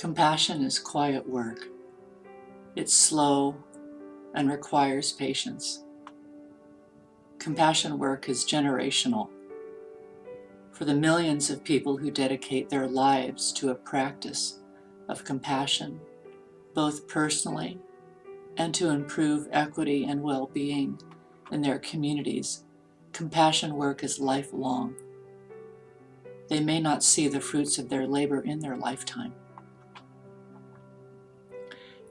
Compassion is quiet work. It's slow and requires patience. Compassion work is generational. For the millions of people who dedicate their lives to a practice of compassion, both personally and to improve equity and well-being in their communities, compassion work is lifelong. They may not see the fruits of their labor in their lifetime.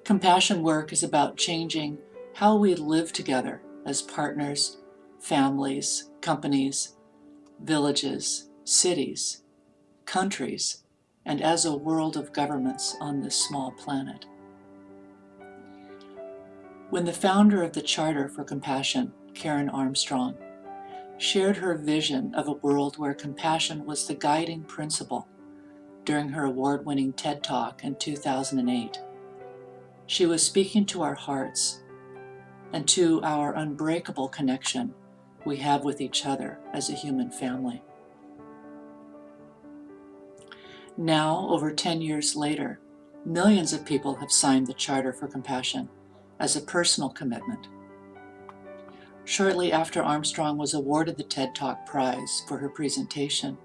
Compassion work is about changing how we live together as partners, families, companies, villages, cities, countries, and as a world of governments on this small planet. When the founder of the Charter for Compassion, Karen Armstrong, shared her vision of a world where compassion was the guiding principle during her award-winning TED Talk in 2008, she was speaking to our hearts and to our unbreakable connection we have with each other as a human family. Now, over 10 years later, millions of people have signed the Charter for Compassion as a personal commitment. Shortly after Armstrong was awarded the TED Talk Prize for her presentation,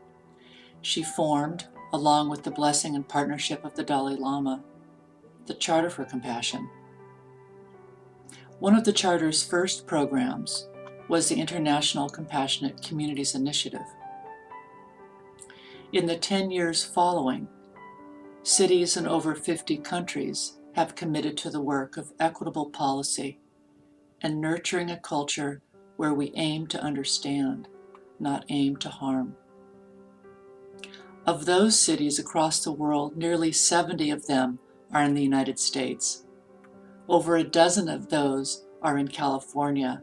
she formed, along with the blessing and partnership of the Dalai Lama, the Charter for Compassion. One of the Charter's first programs was the International Compassionate Communities Initiative. In the 10 years following, cities in over 50 countries have committed to the work of equitable policy and nurturing a culture where we aim to understand, not aim to harm. Of those cities across the world, nearly 70 of them are in the United States. Over a dozen of those are in California,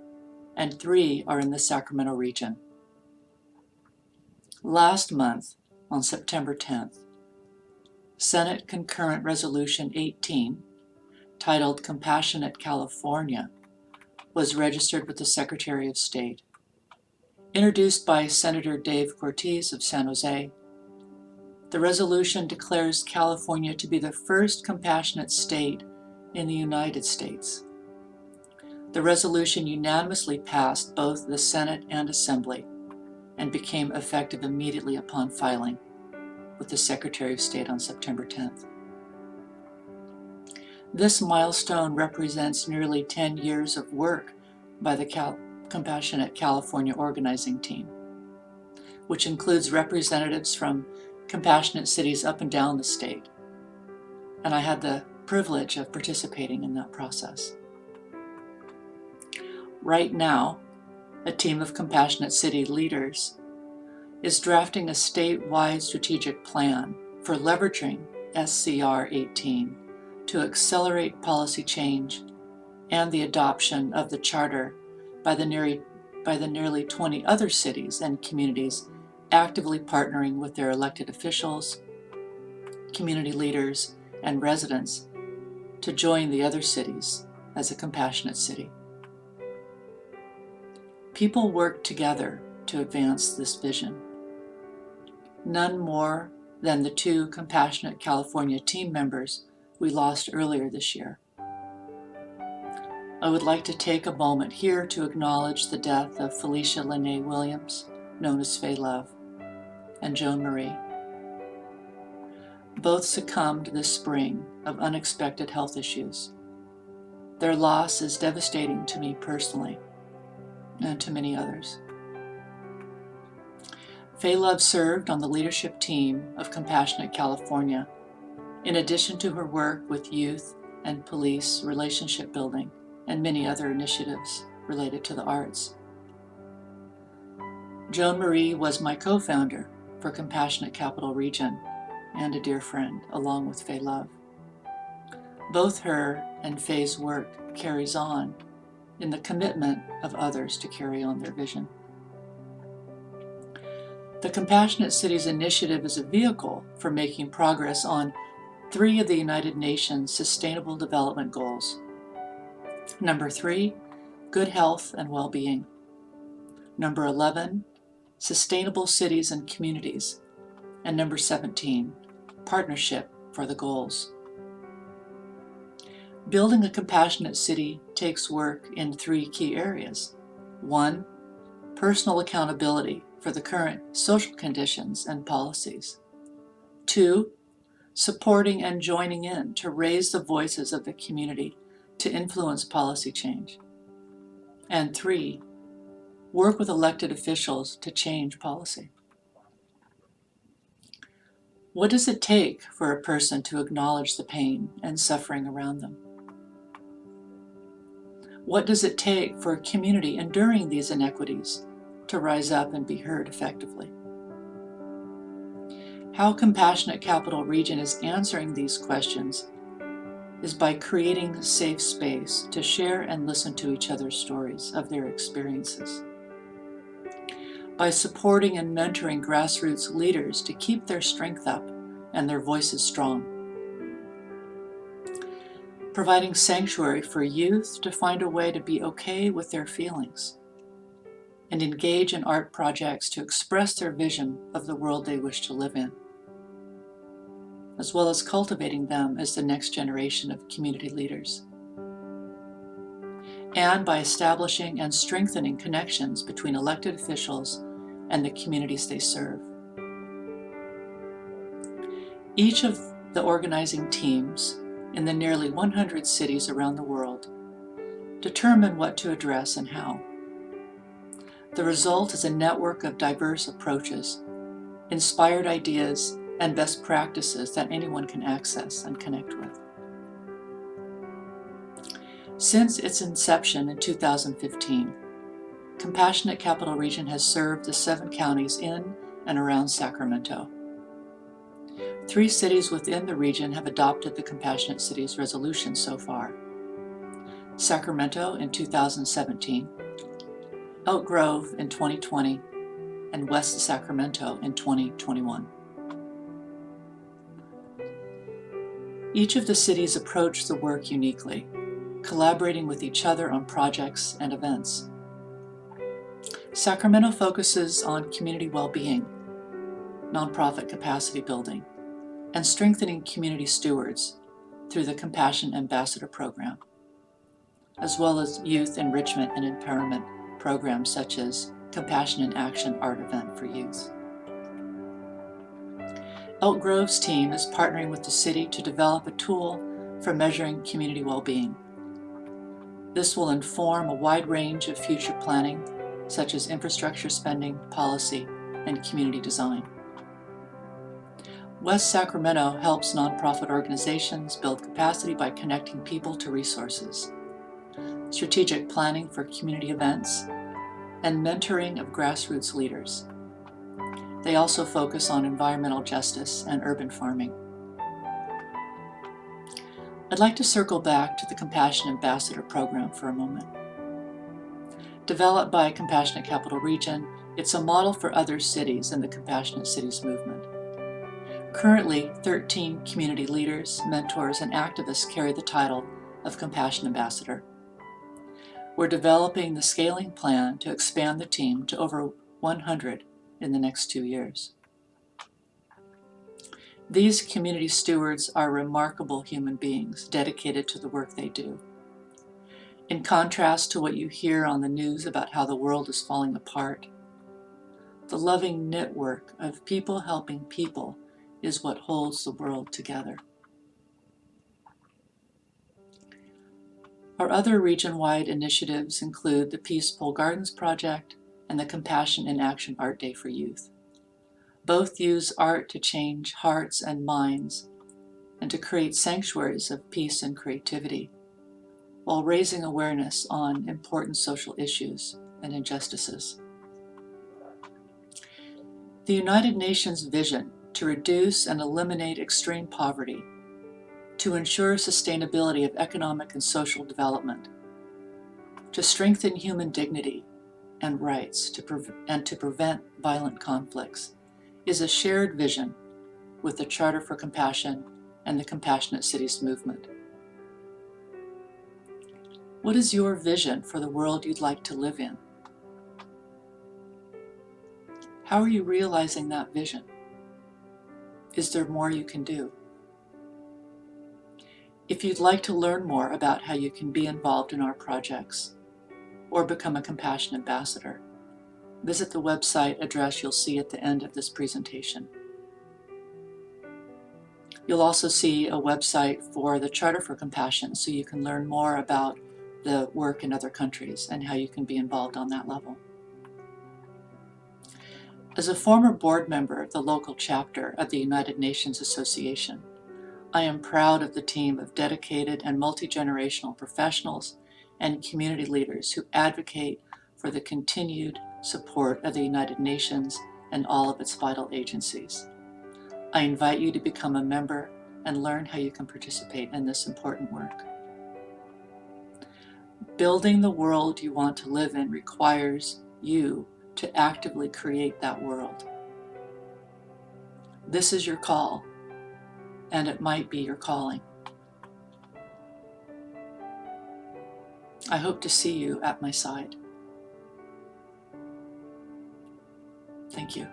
and 3 are in the Sacramento region. Last month, on September 10th, Senate Concurrent Resolution 18, titled Compassionate California, was registered with the Secretary of State. Introduced by Senator Dave Cortez of San Jose, the resolution declares California to be the first compassionate state in the United States. The resolution unanimously passed both the Senate and Assembly and became effective immediately upon filing with the Secretary of State on September 10th. This milestone represents nearly 10 years of work by the Compassionate California organizing team, which includes representatives from compassionate cities up and down the state. And I had the privilege of participating in that process. Right now, a team of compassionate city leaders is drafting a statewide strategic plan for leveraging SCR 18 to accelerate policy change and the adoption of the Charter by the nearly 20 other cities and communities actively partnering with their elected officials, community leaders, and residents to join the other cities as a compassionate city. People work together to advance this vision. None more than the 2 Compassionate California team members we lost earlier this year. I would like to take a moment here to acknowledge the death of Felicia Lene Williams, known as Faye Love, and Joan Marie. Both succumbed this spring of unexpected health issues. Their loss is devastating to me personally and to many others. Faye Love served on the leadership team of Compassionate California, in addition to her work with youth and police relationship building and many other initiatives related to the arts. Joan Marie was my co-founder for Compassionate Capital Region and a dear friend, along with Faye Love. Both her and Faye's work carries on in the commitment of others to carry on their vision. The Compassionate Cities Initiative is a vehicle for making progress on 3 of the United Nations Sustainable Development Goals. Number 3, good health and well-being. Number 11, sustainable cities and communities. And number 17, partnership for the goals. Building a compassionate city takes work in 3 key areas. 1, personal accountability for the current social conditions and policies. 2, supporting and joining in to raise the voices of the community to influence policy change. And 3, work with elected officials to change policy. What does it take for a person to acknowledge the pain and suffering around them? What does it take for a community enduring these inequities to rise up and be heard effectively? How Compassionate Capital Region is answering these questions is by creating a safe space to share and listen to each other's stories of their experiences. By supporting and mentoring grassroots leaders to keep their strength up and their voices strong. Providing sanctuary for youth to find a way to be okay with their feelings and engage in art projects to express their vision of the world they wish to live in, as well as cultivating them as the next generation of community leaders. And by establishing and strengthening connections between elected officials and the communities they serve. Each of the organizing teams in the nearly 100 cities around the world determine what to address and how. The result is a network of diverse approaches, inspired ideas, and best practices that anyone can access and connect with. Since its inception in 2015, Compassionate Capital Region has served the 7 counties in and around Sacramento. 3 cities within the region have adopted the Compassionate Cities Resolution so far. Sacramento in 2017, Elk Grove in 2020, and West Sacramento in 2021. Each of the cities approach the work uniquely, collaborating with each other on projects and events. Sacramento focuses on community well-being, nonprofit capacity building, and strengthening community stewards through the Compassion Ambassador Program, as well as youth enrichment and empowerment programs such as Compassion in Action art event for youth. Elk Grove's team is partnering with the city to develop a tool for measuring community well-being. This will inform a wide range of future planning, such as infrastructure spending, policy, and community design. West Sacramento helps nonprofit organizations build capacity by connecting people to resources, strategic planning for community events, and mentoring of grassroots leaders. They also focus on environmental justice and urban farming. I'd like to circle back to the Compassion Ambassador Program for a moment. Developed by Compassionate Capital Region, it's a model for other cities in the Compassionate Cities movement. Currently, 13 community leaders, mentors, and activists carry the title of Compassion Ambassador. We're developing the scaling plan to expand the team to over 100 in the next 2 years. These community stewards are remarkable human beings dedicated to the work they do. In contrast to what you hear on the news about how the world is falling apart, the loving network of people helping people is what holds the world together. Our other region-wide initiatives include the Peaceful Gardens Project and the Compassion in Action Art Day for Youth. Both use art to change hearts and minds and to create sanctuaries of peace and creativity, while raising awareness on important social issues and injustices. The United Nations vision to reduce and eliminate extreme poverty, to ensure sustainability of economic and social development, to strengthen human dignity and rights, and to prevent violent conflicts, is a shared vision with the Charter for Compassion and the Compassionate Cities movement. What is your vision for the world you'd like to live in? How are you realizing that vision? Is there more you can do? If you'd like to learn more about how you can be involved in our projects or become a Compassion Ambassador, visit the website address you'll see at the end of this presentation. You'll also see a website for the Charter for Compassion, so you can learn more about the work in other countries and how you can be involved on that level. As a former board member of the local chapter of the United Nations Association, I am proud of the team of dedicated and multi-generational professionals and community leaders who advocate for the continued support of the United Nations and all of its vital agencies. I invite you to become a member and learn how you can participate in this important work. Building the world you want to live in requires you to actively create that world. This is your call, and it might be your calling. I hope to see you at my side. Thank you.